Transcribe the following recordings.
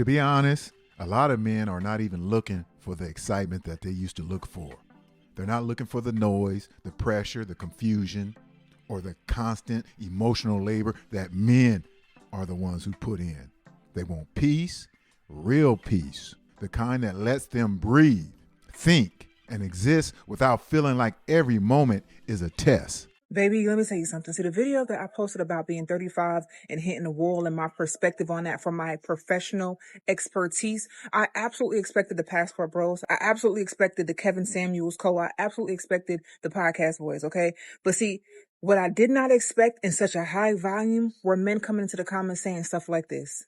To be honest, a lot of men are not even looking for the excitement that they used to look for. They're not looking for the noise, the pressure, the confusion, or the constant emotional labor that men are the ones who put in. They want peace, real peace, the kind that lets them breathe, think, and exist without feeling like every moment is a test. Baby, let me tell you something. See, the video that I posted about being 35 and hitting the wall and my perspective on that from my professional expertise, I absolutely expected the Passport Bros. I absolutely expected the Kevin Samuels Co. I absolutely expected the Podcast Boys, okay? But see, what I did not expect in such a high volume were men coming into the comments saying stuff like this.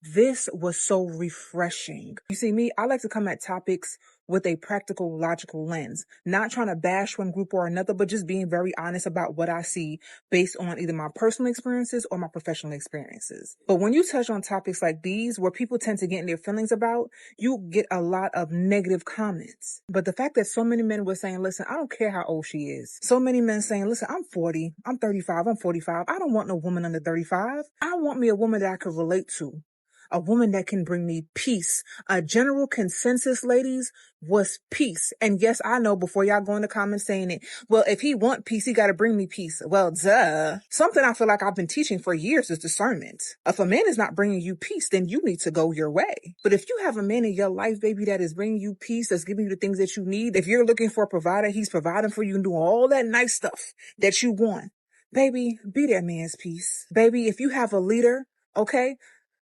This was so refreshing. You see, me, I like to come at topics with a practical, logical lens, not trying to bash one group or another, but just being very honest about what I see based on either my personal experiences or my professional experiences. But when you touch on topics like these, where people tend to get in their feelings about, you get a lot of negative comments. But the fact that so many men were saying, listen, I don't care how old she is. So many men saying, listen, I'm 40, I'm 35, I'm 45. I don't want no woman under 35. I want me a woman that I could relate to. A woman that can bring me peace. A general consensus, ladies, was peace. And yes, I know before y'all go in the comments saying it, well, if he want peace, he got to bring me peace. Well, duh. Something I feel like I've been teaching for years is discernment. If a man is not bringing you peace, then you need to go your way. But if you have a man in your life, baby, that is bringing you peace, that's giving you the things that you need, if you're looking for a provider, he's providing for you and doing all that nice stuff that you want. Baby, be that man's peace. Baby, if you have a leader, okay,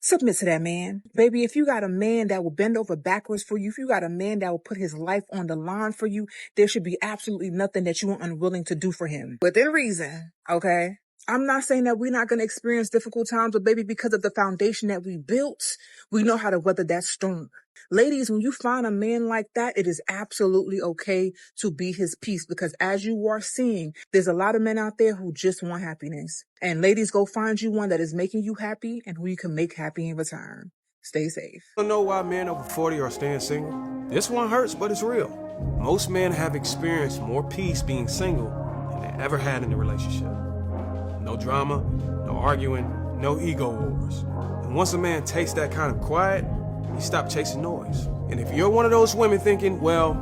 submit to that man. Baby, if you got a man that will bend over backwards for you, if you got a man that will put his life on the line for you, there should be absolutely nothing that you are unwilling to do for him. Within reason, okay? I'm not saying that we're not going to experience difficult times, but baby, because of the foundation that we built, we know how to weather that storm. Ladies, when you find a man like that, it is absolutely okay to be his peace, because as you are seeing, there's a lot of men out there who just want happiness. And ladies, go find you one that is making you happy and who you can make happy in return. Stay safe. I don't know why men over 40 are staying single. This one hurts, but it's real. Most men have experienced more peace being single than they ever had in a relationship. No drama, no arguing, no ego wars. And once a man takes that kind of quiet, he stops chasing noise. And if you're one of those women thinking, well,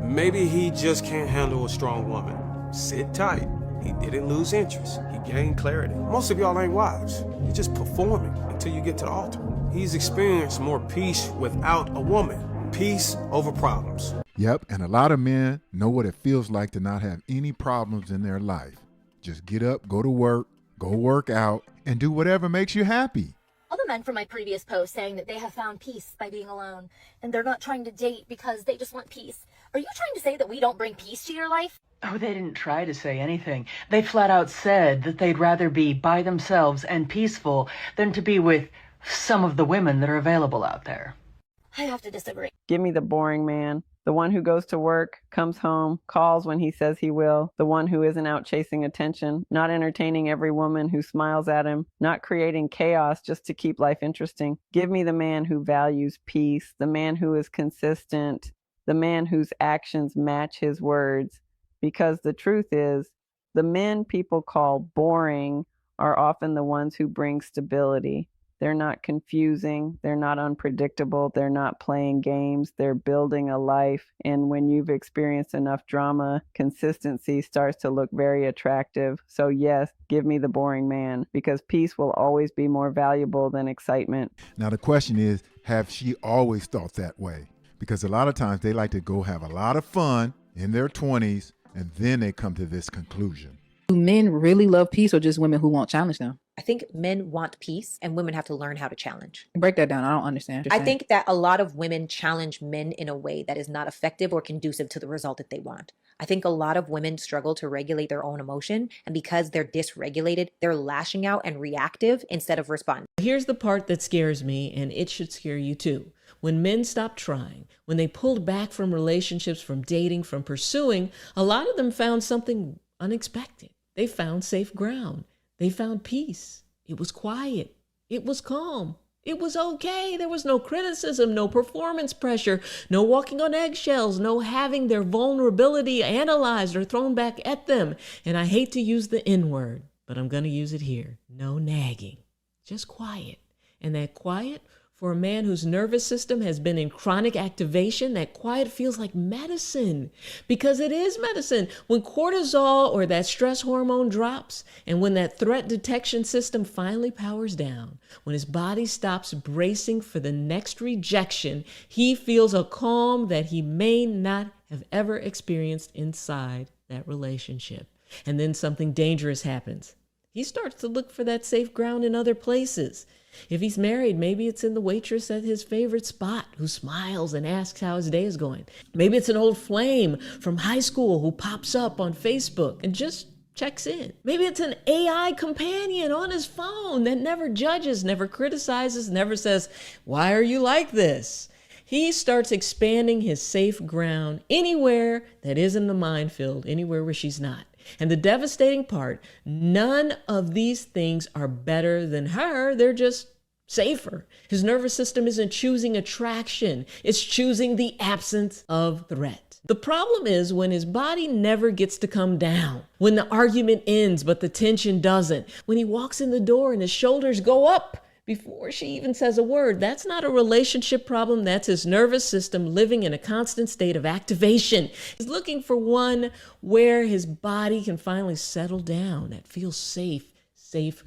maybe he just can't handle a strong woman, sit tight. He didn't lose interest. He gained clarity. Most of y'all ain't wives. You're just performing until you get to the altar. He's experienced more peace without a woman. Peace over problems. Yep, and a lot of men know what it feels like to not have any problems in their life. Just get up, go to work, go work out, and do whatever makes you happy. All the men from my previous post saying that they have found peace by being alone, and they're not trying to date because they just want peace. Are you trying to say that we don't bring peace to your life? Oh, they didn't try to say anything. They flat out said that they'd rather be by themselves and peaceful than to be with some of the women that are available out there. I have to disagree. Give me the boring man. The one who goes to work, comes home, calls when he says he will. The one who isn't out chasing attention, not entertaining every woman who smiles at him, not creating chaos just to keep life interesting. Give me the man who values peace, the man who is consistent, the man whose actions match his words. Because the truth is, the men people call boring are often the ones who bring stability. They're not confusing. They're not unpredictable. They're not playing games. They're building a life. And when you've experienced enough drama, consistency starts to look very attractive. So yes, give me the boring man, because peace will always be more valuable than excitement. Now the question is, have she always thought that way? Because a lot of times they like to go have a lot of fun in their 20s, and then they come to this conclusion. Do men really love peace, or just women who won't challenge them? I think men want peace and women have to learn how to challenge. Break that down. I don't understand. I think that a lot of women challenge men in a way that is not effective or conducive to the result that they want. I think a lot of women struggle to regulate their own emotion, and because they're dysregulated, they're lashing out and reactive instead of responding. Here's the part that scares me, and it should scare you too. When men stopped trying, when they pulled back from relationships, from dating, from pursuing, a lot of them found something unexpected. They found safe ground. They found peace. It was quiet. It was calm. It was okay. There was no criticism, no performance pressure, no walking on eggshells, no having their vulnerability analyzed or thrown back at them. And I hate to use the N word, but I'm going to use it here. No nagging. Just quiet. And that quiet, for a man whose nervous system has been in chronic activation, that quiet feels like medicine, because it is medicine. When cortisol or that stress hormone drops, and when that threat detection system finally powers down, when his body stops bracing for the next rejection, he feels a calm that he may not have ever experienced inside that relationship. And then something dangerous happens. He starts to look for that safe ground in other places. If he's married, maybe it's in the waitress at his favorite spot who smiles and asks how his day is going. Maybe it's an old flame from high school who pops up on Facebook and just checks in. Maybe it's an AI companion on his phone that never judges, never criticizes, never says, "Why are you like this?" He starts expanding his safe ground anywhere that isn't a minefield, anywhere where she's not. And the devastating part, none of these things are better than her. They're just safer. His nervous system isn't choosing attraction. It's choosing the absence of threat. The problem is when his body never gets to come down, when the argument ends but the tension doesn't, when he walks in the door and his shoulders go up before she even says a word. That's not a relationship problem. That's his nervous system living in a constant state of activation. He's looking for one where his body can finally settle down, that feels safe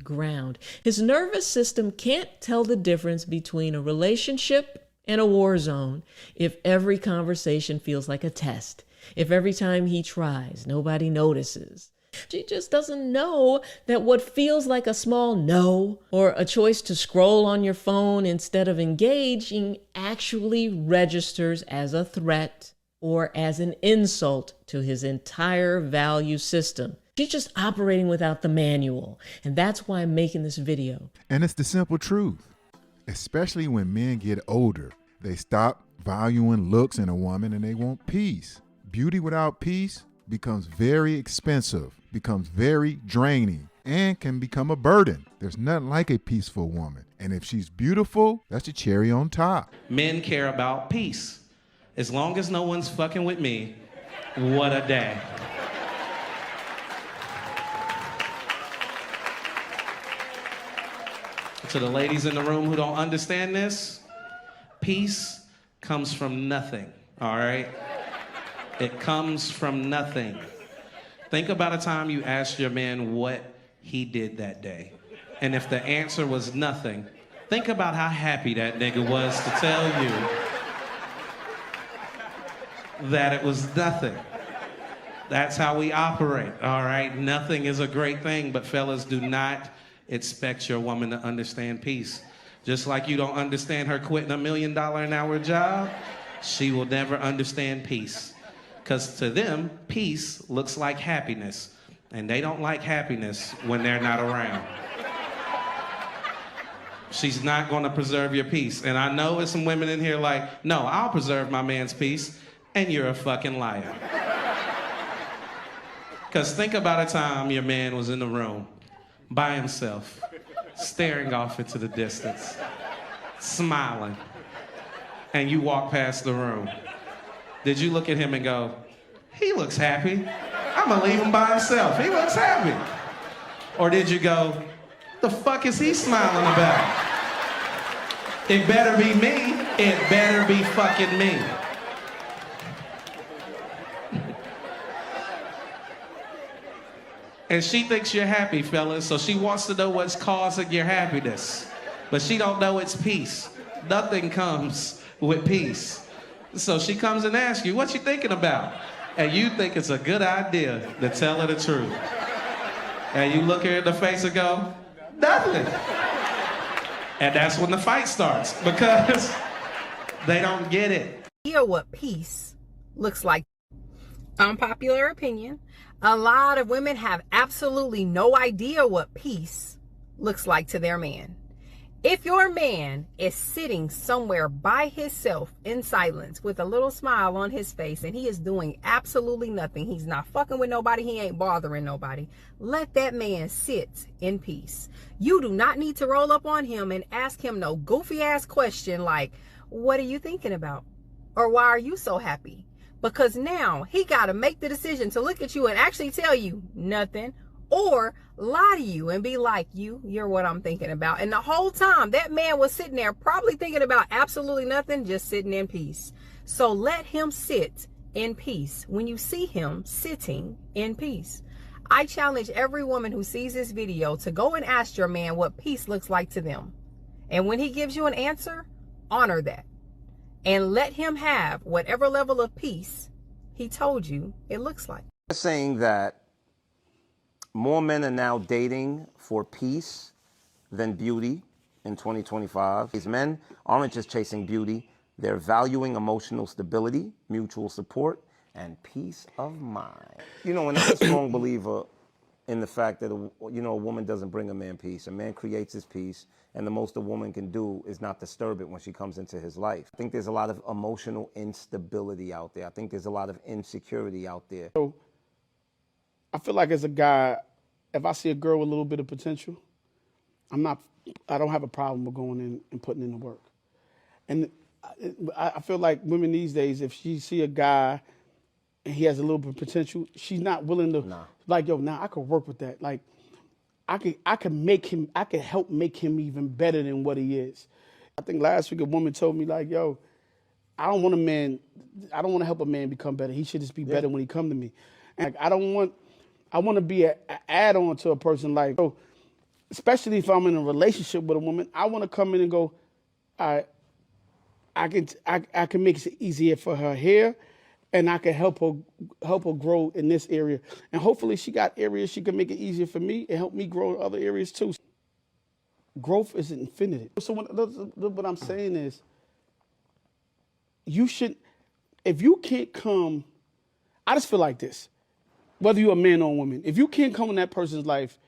ground. His nervous system can't tell the difference between a relationship and a war zone if every conversation feels like a test, if every time he tries, nobody notices. She just doesn't know that what feels like a small no or a choice to scroll on your phone instead of engaging actually registers as a threat or as an insult to his entire value system. She's just operating without the manual. And that's why I'm making this video. And it's the simple truth. Especially when men get older, they stop valuing looks in a woman and they want peace. Beauty without peace becomes very expensive, becomes very draining, and can become a burden. There's nothing like a peaceful woman. And if she's beautiful, that's the cherry on top. Men care about peace. As long as no one's fucking with me, what a day. To the ladies in the room who don't understand this, peace comes from nothing, all right? It comes from nothing. Think about a time you asked your man what he did that day. And if the answer was nothing, think about how happy that nigga was to tell you that it was nothing. That's how we operate, all right? Nothing is a great thing, but fellas, do not expect your woman to understand peace. Just like you don't understand her quitting $1 million an hour job, she will never understand peace. Because to them, peace looks like happiness. And they don't like happiness when they're not around. She's not going to preserve your peace. And I know there's some women in here like, no, I'll preserve my man's peace. And you're a fucking liar. Because think about a time your man was in the room by himself, staring off into the distance, smiling. And you walk past the room. Did you look at him and go, he looks happy. I'm gonna leave him by himself. He looks happy. Or did you go, the fuck is he smiling about? It better be me. It better be fucking me. And she thinks you're happy, fellas, so she wants to know what's causing your happiness. But she don't know it's peace. Nothing comes with peace. So she comes and asks you, what you thinking about? And you think it's a good idea to tell her the truth. And you look her in the face and go, nothing. And that's when the fight starts, because they don't get it. Hear what peace looks like. Unpopular opinion. A lot of women have absolutely no idea what peace looks like to their man. If your man is sitting somewhere by himself in silence with a little smile on his face and he is doing absolutely nothing, he's not fucking with nobody, he ain't bothering nobody, let that man sit in peace. You do not need to roll up on him and ask him no goofy ass question like, what are you thinking about? Or why are you so happy? Because now he got to make the decision to look at you and actually tell you nothing, or lie to you and be like, you're what I'm thinking about. And the whole time that man was sitting there probably thinking about absolutely nothing, just sitting in peace. So let him sit in peace when you see him sitting in peace. I challenge every woman who sees this video to go and ask your man what peace looks like to them. And when he gives you an answer, honor that. And let him have whatever level of peace he told you it looks like. Saying that more men are now dating for peace than beauty in 2025. These men aren't just chasing beauty, they're valuing emotional stability, mutual support, and peace of mind. You know, and I'm a strong believer in the fact that, a woman doesn't bring a man peace. A man creates his peace, and the most a woman can do is not disturb it when she comes into his life. I think there's a lot of emotional instability out there. I think there's a lot of insecurity out there. So I feel like as a guy, if I see a girl with a little bit of potential, I don't have a problem with going in and putting in the work. And I feel like women these days, if she see a guy and he has a little bit of potential, she's not willing to, like, yo, I could work with that. Like, I could help make him even better than what he is. I think last week a woman told me, like, yo, I don't want to help a man become better. He should just be better when he come to me. And like, I want to be an add-on to a person, like, so, especially if I'm in a relationship with a woman, I want to come in and go, all right, I can make it easier for her here, and I can help her grow in this area. And hopefully she got areas she can make it easier for me and help me grow in other areas too. Growth is infinite. So what I'm saying is, if you can't come, I just feel like this, whether you're a man or a woman, if you can't come in that person's life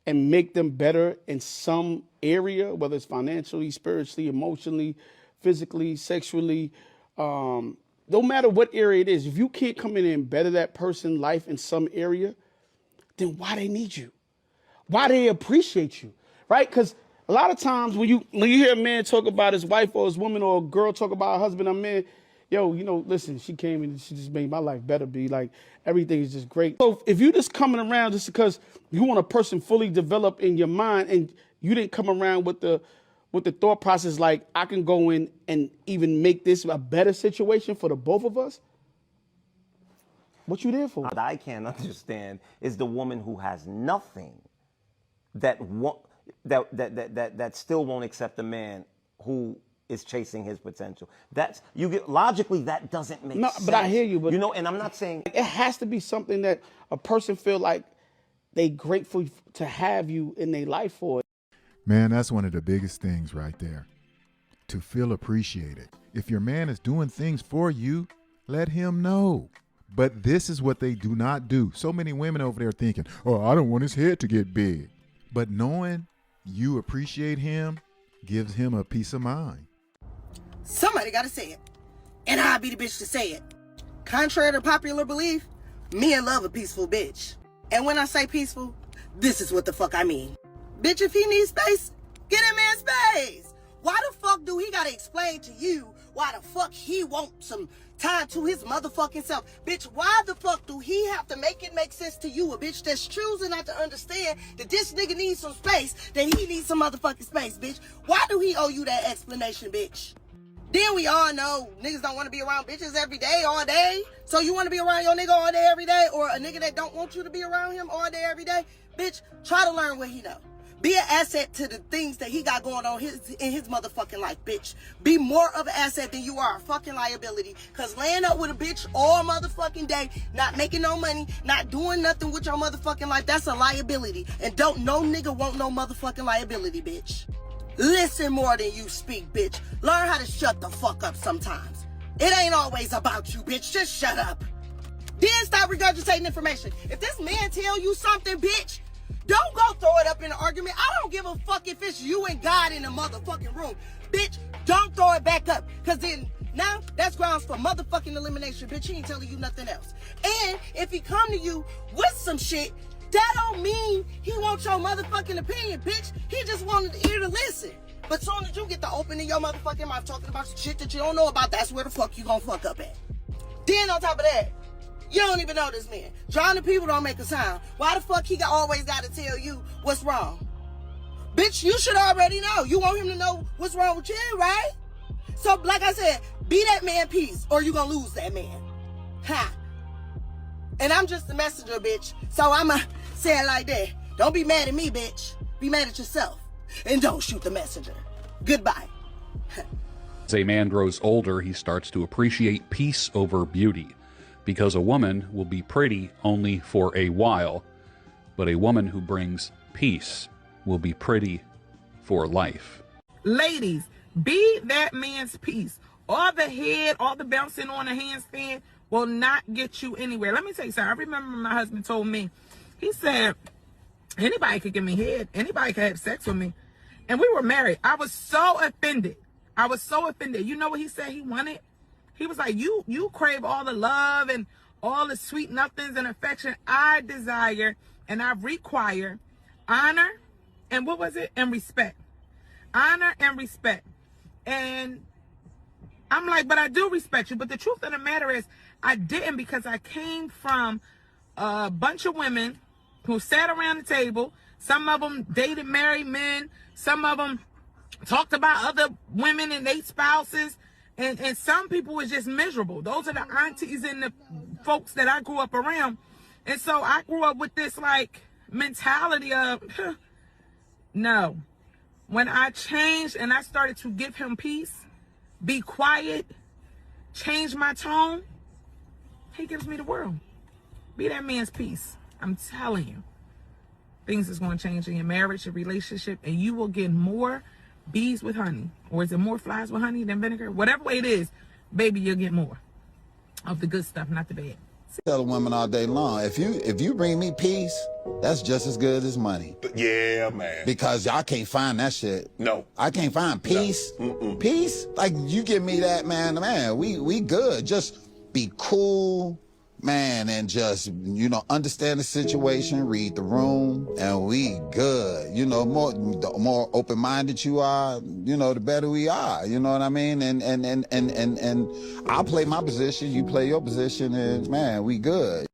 and make them better in some area, whether it's financially, spiritually, emotionally, physically, sexually, no matter what area it is, if you can't come in and better that person's life in some area, then why they need you? Why they appreciate you, right? Because a lot of times when you hear a man talk about his wife or his woman, or a girl talk about her husband or man, yo, listen, she came and she just made my life better, be like, everything is just great. So if you just coming around just because you want a person fully developed in your mind, and you didn't come around with the thought process like, I can go in and even make this a better situation for the both of us, what you there for? What I can't understand is the woman who has nothing that still won't accept a man who is chasing his potential. Logically, that doesn't make sense. No, but I hear you. But and I'm not saying it has to be something that a person feel like they grateful to have you in their life for. Man, that's one of the biggest things right there. To feel appreciated. If your man is doing things for you, let him know. But this is what they do not do. So many women over there thinking, oh, I don't want his head to get big. But knowing you appreciate him gives him a peace of mind. Somebody got to say it. And I'll be the bitch to say it. Contrary to popular belief, men love a peaceful bitch. And when I say peaceful, this is what the fuck I mean. Bitch, if he needs space, get him in space. Why the fuck do he gotta explain to you why the fuck he want some time to his motherfucking self? Bitch, why the fuck do he have to make it make sense to you, a bitch that's choosing not to understand that this nigga needs some space, that he needs some motherfucking space, bitch? Why do he owe you that explanation, bitch? Then we all know niggas don't want to be around bitches every day, all day. So you want to be around your nigga all day, every day? Or a nigga that don't want you to be around him all day, every day? Bitch, try to learn what he know. Be an asset to the things that he got going on in his motherfucking life, bitch. Be more of an asset than you are a fucking liability. Cause laying up with a bitch all motherfucking day, not making no money, not doing nothing with your motherfucking life, that's a liability. And don't no nigga want no motherfucking liability, bitch. Listen more than you speak, bitch. Learn how to shut the fuck up sometimes. It ain't always about you, bitch. Just shut up. Then stop regurgitating information. If this man tell you something, bitch, don't go throw it up in an argument. I don't give a fuck if it's you and God in the motherfucking room. Bitch, don't throw it back up. Cause then now that's grounds for motherfucking elimination, bitch. He ain't telling you nothing else. And if he come to you with some shit, that don't mean he wants your motherfucking opinion, bitch. He just wanted the ear to listen. But soon as you get to opening your motherfucking mouth talking about shit that you don't know about, that's where the fuck you gonna fuck up at. Then on top of that, You don't even know this man. Drowning people don't make a sound. Why the fuck he always got to tell you what's wrong? Bitch, you should already know. You want him to know what's wrong with you, right? So, like I said, be that man peace, or you gonna lose that man. Ha. And I'm just the messenger, bitch. So I'ma say it like that. Don't be mad at me, bitch. Be mad at yourself. And don't shoot the messenger. Goodbye. As a man grows older, he starts to appreciate peace over beauty, because a woman will be pretty only for a while, but a woman who brings peace will be pretty for life. Ladies, be that man's peace. All the head, all the bouncing on the handstand will not get you anywhere. Let me tell you something. I remember my husband told me, he said, anybody could give me head. Anybody could have sex with me. And we were married. I was so offended. I was so offended. You know what he said he wanted? He was like, you crave all the love and all the sweet nothings and affection. I desire and I require honor and what was it? And respect. Honor and respect. And I'm like, but I do respect you. But the truth of the matter is, I didn't, because I came from a bunch of women who sat around the table. Some of them dated married men. Some of them talked about other women and their spouses. And some people was just miserable. Those are the aunties and the folks that I grew up around. And so I grew up with this like mentality of, no. When I changed and I started to give him peace, be quiet, change my tone, he gives me the world. Be that man's peace. I'm telling you. Things is going to change in your marriage, your relationship, and you will get more bees with honey. Or is it more flies with honey than vinegar? Whatever way it is, baby, you'll get more of the good stuff, not the bad. Tell women all day long, if you bring me peace, that's just as good as money. Yeah, man. Because I can't find that shit. No. I can't find peace. No. Peace? Like, you give me that, man, we good. Just be cool, man, and just, understand the situation, read the room, and we good. The more open-minded you are, the better we are. You know what I mean? And I'll play my position, you play your position, and man, we good.